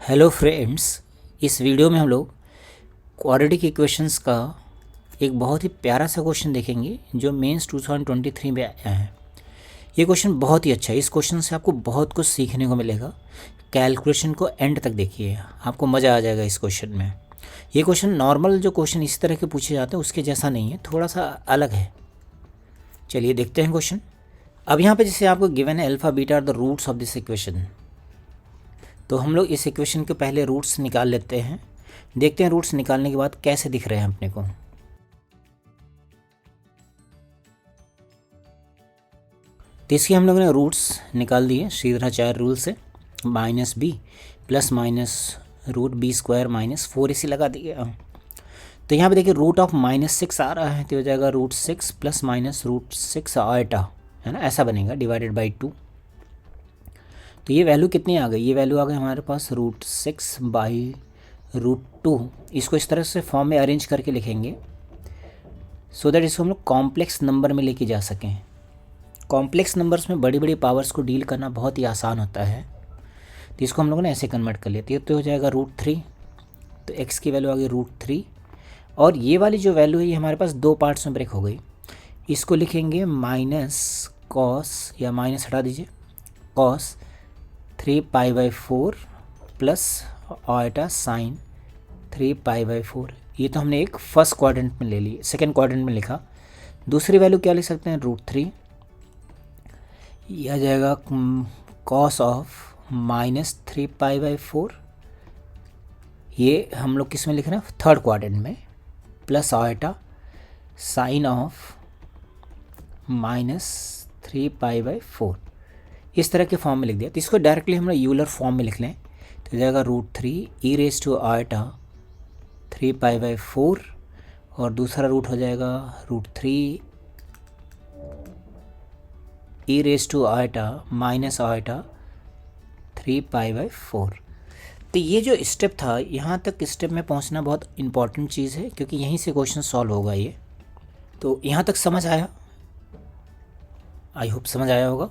Hello friends, इस video में हम लोग क्वाड्रेटिक इक्वेशंस का एक बहुत ही प्यारा सा क्वेश्चन देखेंगे जो मेंस 2023 में आया है। ये क्वेश्चन बहुत ही अच्छा है। इस क्वेश्चन से आपको बहुत कुछ सीखने को मिलेगा। कैलकुलेशन को एंड तक देखिए, आपको मज़ा आ जाएगा इस क्वेश्चन में। ये क्वेश्चन नॉर्मल जो क्वेश्चन इस तरह के पूछे जाते हैं उसके जैसा नहीं है, थोड़ा सा अलग है। चलिए देखते हैं क्वेश्चन। अब यहाँ पे जैसे आपको गिवन है alpha beta are the roots of this equation, तो हम लोग इस इक्वेशन के पहले रूट्स निकाल लेते हैं। देखते हैं रूट्स निकालने के बाद कैसे दिख रहे हैं अपने को। तो इसके हम लोगों ने रूट्स निकाल दिए श्रीधराचार्य रूल से। Minus b plus minus root b square minus 4 इसी लगा दिया। तो यहाँ पे देखिए रूट ऑफ -6 आ रहा है, तो हो जाएगा √6 प्लस माइनस √6 आयटा, है ना, ऐसा बनेगा डिवाइडेड बाई 2। तो ये वैल्यू कितनी आ गई? ये वैल्यू आ गई हमारे पास √6 बाई √2। इसको इस तरह से फॉर्म में अरेंज करके लिखेंगे सो दैट इसको हम लोग कॉम्प्लेक्स नंबर में लेके जा सकें। कॉम्प्लेक्स नंबर्स में बड़ी बड़ी पावर्स को डील करना बहुत ही आसान होता है, तो इसको हम लोगों ने ऐसे कन्वर्ट कर लिया। तो हो जाएगा √3, तो x की वैल्यू आ गई √3। और ये वाली जो वैल्यू है ये हमारे पास दो पार्ट्स में ब्रेक हो गई। इसको लिखेंगे माइनस कॉस, या माइनस हटा दीजिए, कॉस 3π/4 प्लस आयटा साइन 3π/4। ये तो हमने एक फर्स्ट क्वाड्रेंट में ले ली, सेकंड क्वाड्रेंट में लिखा। दूसरी वैल्यू क्या लिख सकते हैं? √3। यह आ जाएगा कॉस ऑफ -3π/4, ये हम लोग किस में लिख रहे हैं? थर्ड क्वाड्रेंट में, प्लस आयटा साइन ऑफ -3π/4। इस तरह के फॉर्म में लिख दिया। तो इसको डायरेक्टली हम लोग यूलर फॉर्म में लिख लें तो हो जाएगा √3 e⁻⁻ 3π/4, और दूसरा रूट हो जाएगा √3 e⁻⁻ -3π/4। तो ये जो स्टेप था, यहाँ तक स्टेप में पहुँचना बहुत इंपॉर्टेंट चीज़ है, क्योंकि यहीं से क्वेश्चन सॉल्व होगा ये। तो यहाँ तक समझ आया? आई होप समझ आया होगा।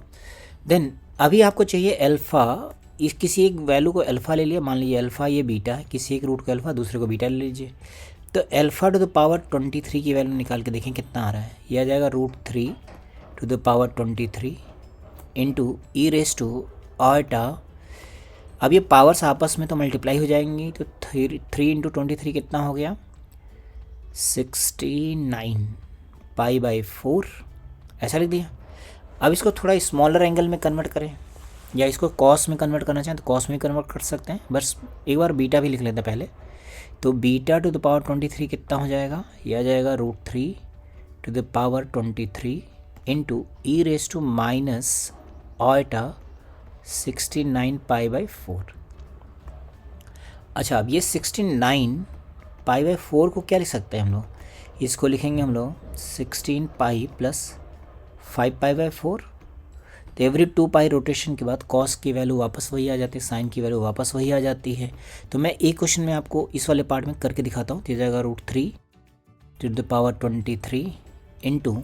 देन अभी आपको चाहिए अल्फ़ा। इस किसी एक वैल्यू को अल्फ़ा ले लिया, मान लीजिए अल्फ़ा ये बीटा है, किसी एक रूट को अल्फ़ा दूसरे को बीटा ले लीजिए। तो अल्फ़ा टू द पावर 23 की वैल्यू निकाल के देखें कितना आ रहा है। यह आ जाएगा √3 to the power 23 into e⁻⁻। अब ये पावर्स आपस में तो मल्टीप्लाई हो जाएंगी, तो 3 इंटू 23 कितना हो गया? 69π/4, ऐसा लिख दिया। अब इसको थोड़ा स्मॉलर एंगल में कन्वर्ट करें, या इसको कॉस में कन्वर्ट करना चाहें तो कॉस में कन्वर्ट कर सकते हैं। बस एक बार बीटा भी लिख लेते हैं पहले। तो बीटा टू द पावर 23 कितना हो जाएगा? यह आ जाएगा √3 to the power 23 into e⁻⁻ 69π/4। अच्छा, अब ये 69π/4 को क्या लिख सकते हैं हम लोग? इसको लिखेंगे हम लोग 16π प्लस 5π/4। तो एवरी 2π रोटेशन के बाद कॉस की वैल्यू वापस वही आ जाती है, साइन की वैल्यू वापस वही आ जाती है। तो मैं एक क्वेश्चन में आपको इस वाले पार्ट में करके दिखाता हूँ। तो ये जाएगा √3 टू द पावर 23 इंटू,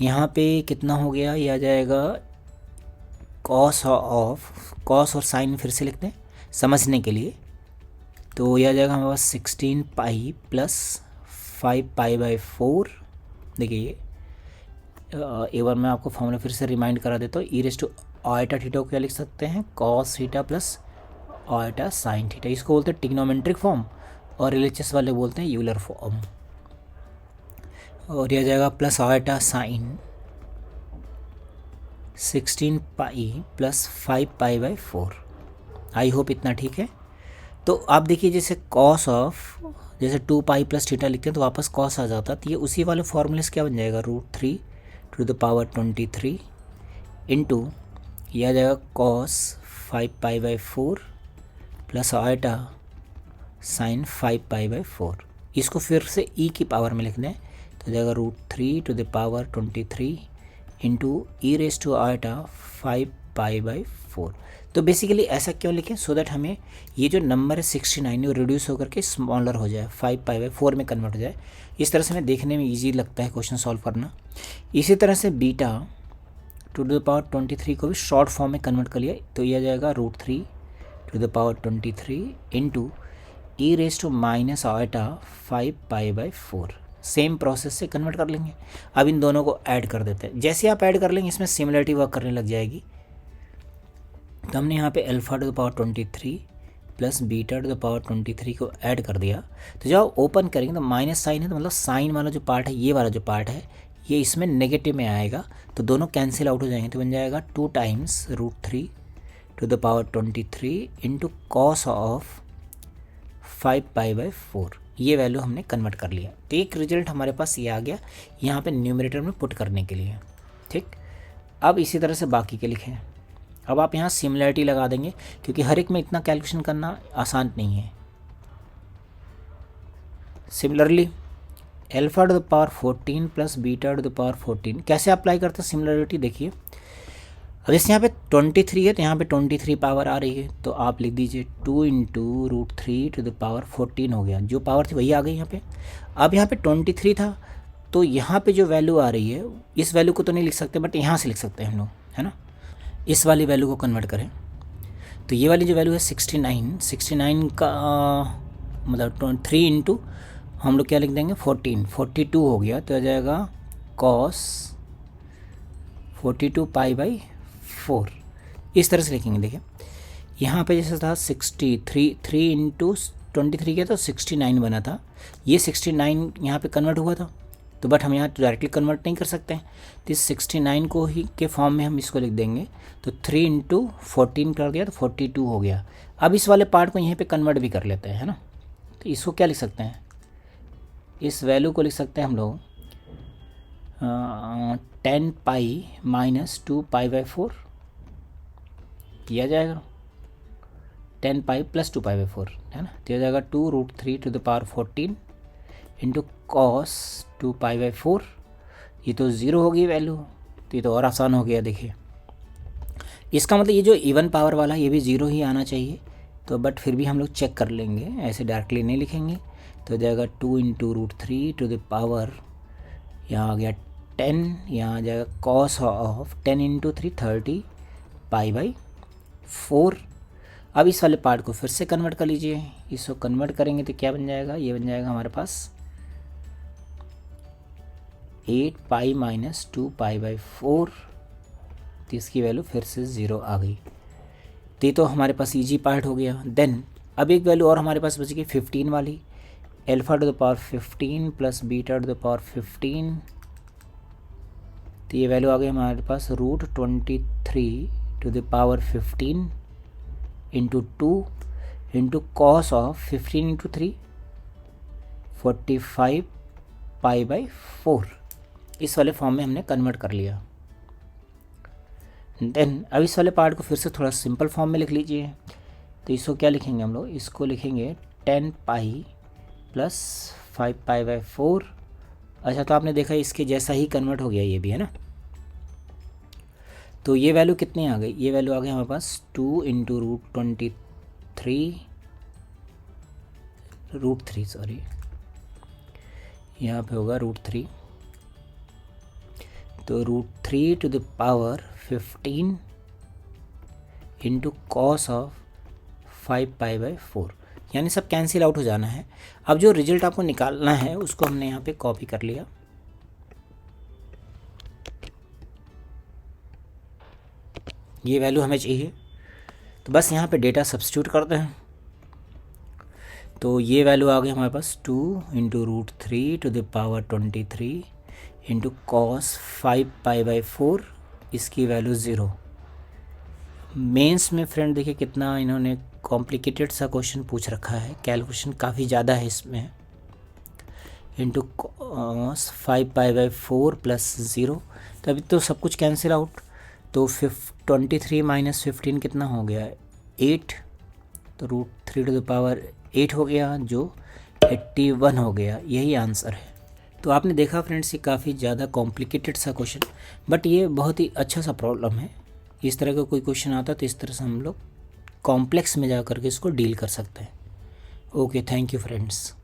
यहाँ पे कितना हो गया? यह आ जाएगा कॉस और साइन फिर से लिखते हैं समझने के लिए। तो यह आ जाएगा हमारे पास 16π प्लस 5π/4। देखिए एक बार मैं आपको फॉर्मूला फिर से रिमाइंड करा देता हूँ। e⁻⁻ को क्या लिख सकते हैं? cos theta plus iota sine theta. इसको बोलते हैं टिग्नोमेट्रिक फॉर्म, और एलएचएस वाले बोलते हैं यूलर फॉर्म। और यह जाएगा plus iota sine 16π plus 5π/4। I hope इतना ठीक है। तो आप देखिए जैसे कॉस ऑफ, जैसे 2π प्लस थीटा लिखते हैं तो वापस कॉस आ जाता है। तो ये उसी वाले फॉर्मूले से क्या बन जाएगा? √3 टू द पावर 23 इंटू, यह आ जाएगा कॉस 5π/4 प्लस आयटा साइन 5π/4। इसको फिर से ई की पावर में लिखना है, तो हो जाएगा √3 to the power 23 into e⁻⁻ 5π/4। तो बेसिकली ऐसा क्यों लिखें? सो दैट हमें ये जो नंबर है 69 वो रिड्यूस होकर के स्मॉलर हो जाए, 5π/4 में कन्वर्ट हो जाए। इस तरह से हमें देखने में ईजी लगता है क्वेश्चन सॉल्व करना। इसी तरह से बीटा टू द पावर 23 को भी शॉर्ट फॉर्म में कन्वर्ट कर लिया, तो यह आ जाएगा √3 to the power 23 into e raise to minus आटा 5π/4। सेम प्रोसेस से कन्वर्ट कर लेंगे। अब इन दोनों को ऐड कर देते हैं। जैसे आप ऐड कर लेंगे इसमें सिमिलरिटी वर्क करने लग जाएगी। तो हमने यहाँ पे alpha to the power 23 plus beta to the power 23 को ऐड कर दिया। तो जब आप ओपन करेंगे तो माइनस साइन है, तो मतलब साइन वाला जो पार्ट है, ये वाला जो पार्ट है, ये इसमें नेगेटिव में आएगा, तो दोनों कैंसिल आउट हो जाएंगे। तो बन जाएगा 2 times √3 to the power 23 into cos of 5π/4। ये वैल्यू हमने कन्वर्ट कर लिया। तो एक रिजल्ट हमारे पास ये आ गया यहाँ पे न्यूमरेटर में पुट करने के लिए। ठीक, अब इसी तरह से बाकी के लिखें। अब आप यहाँ सिमिलरिटी लगा देंगे, क्योंकि हर एक में इतना कैलकुलेशन करना आसान नहीं है। Similarly alpha to the power 14 plus beta to the power 14 कैसे अप्लाई करते हैं सिमिलरिटी, देखिए। अब जैसे यहाँ पे 23 है तो यहाँ पे 23 पावर आ रही है, तो आप लिख दीजिए 2 इंटू √3 टू द पावर 14 हो गया। जो पावर थी वही आ गई यहाँ पे। अब यहाँ पे 23 था, तो यहाँ पे जो वैल्यू आ रही है, इस वैल्यू को तो नहीं लिख सकते, बट यहाँ से लिख सकते हैं हम लोग, है ना। इस वाली वैल्यू को कन्वर्ट करें तो ये वाली जो वैल्यू है 69 का मतलब 3 इंटू हम लोग क्या लिख देंगे 42 हो गया। तो आ जाएगा कॉस 42π/4। इस तरह से लिखेंगे। देखिए यहाँ पे जैसे था 3 इंटू 23 किया तो 69 बना था। ये 69 यहाँ पे कन्वर्ट हुआ था, तो बट हम यहाँ डायरेक्टली कन्वर्ट नहीं कर सकते हैं, तो इस 69 को ही के फॉर्म में हम इसको लिख देंगे। तो 3 इंटू 14 कर दिया तो 42 हो गया। अब इस वाले पार्ट को यहीं पे कन्वर्ट भी कर लेते हैं, है ना। तो इसको क्या लिख सकते हैं, इस वैल्यू को लिख सकते हैं हम लोग 10π - 2π/4 किया जाएगा। 10π + 2π/4 है ना। तो हो जाएगा 2 √3 to the power 14 into cos 2π/4। ये तो 0 होगी वैल्यू, तो ये तो और आसान हो गया। देखिए इसका मतलब ये जो इवन पावर वाला ये भी 0 ही आना चाहिए, तो बट फिर भी हम लोग चेक कर लेंगे, ऐसे डायरेक्टली नहीं लिखेंगे। तो हो जाएगा 2 इंटू √3 टू द पावर, यहाँ आ गया 10, यहाँ आ जाएगा कॉस ऑफ 10 इंटू 3 30π/4। अब इस वाले पार्ट को फिर से कन्वर्ट कर लीजिए। इसको कन्वर्ट करेंगे तो क्या बन जाएगा, ये बन जाएगा हमारे पास 8π - 2π/4। तो इसकी वैल्यू फिर से 0 आ गई। तो ये तो हमारे पास इजी पार्ट हो गया। देन अब एक वैल्यू और हमारे पास बच गई 15 वाली, alpha to the power 15 plus beta to the power 15। तो ये वैल्यू आ गई हमारे पास √23 to the power 15 into 2 into cos of 15 into 3 45π/4। इस वाले फॉर्म में हमने कन्वर्ट कर लिया। देन अब इस वाले पार्ट को फिर से थोड़ा सिंपल फॉर्म में लिख लीजिए। तो इसको क्या लिखेंगे हम लोग, इसको लिखेंगे 10π + 5π/4। अच्छा, तो आपने देखा इसके जैसा ही कन्वर्ट हो गया ये भी, है ना। तो ये वैल्यू कितनी आ गई, ये वैल्यू आ गई हमारे पास 2 इंटू √3 सॉरी, यहाँ पे होगा √3। तो √3 to the power 15 into cos of 5π/4, यानी सब कैंसिल आउट हो जाना है। अब जो रिजल्ट आपको निकालना है उसको हमने यहाँ पे कॉपी कर लिया। ये वैल्यू हमें चाहिए, तो बस यहाँ पे डेटा सब्स्टिट्यूट करते हैं। तो ये वैल्यू आ गई हमारे पास 2 into √3 to the power 23 into cos 5π/4। इसकी वैल्यू 0। मेंस में फ्रेंड देखिए कितना इन्होंने कॉम्प्लिकेटेड सा क्वेश्चन पूछ रखा है, कैलकुलेशन काफ़ी ज़्यादा है इसमें। Into cos 5π/4 + 0। तो अभी तो सब कुछ कैंसिल आउट। तो 23 - 15 कितना हो गया, 8। तो √3 टू द पावर 8 हो गया, जो 81 हो गया। यही आंसर है। तो आपने देखा फ्रेंड्स, ये काफ़ी ज़्यादा कॉम्प्लिकेटेड सा क्वेश्चन, बट ये बहुत ही अच्छा सा प्रॉब्लम है। इस तरह का कोई क्वेश्चन आता है तो इस तरह से हम लोग कॉम्प्लेक्स में जा कर के इसको डील कर सकते हैं। Okay, thank you friends.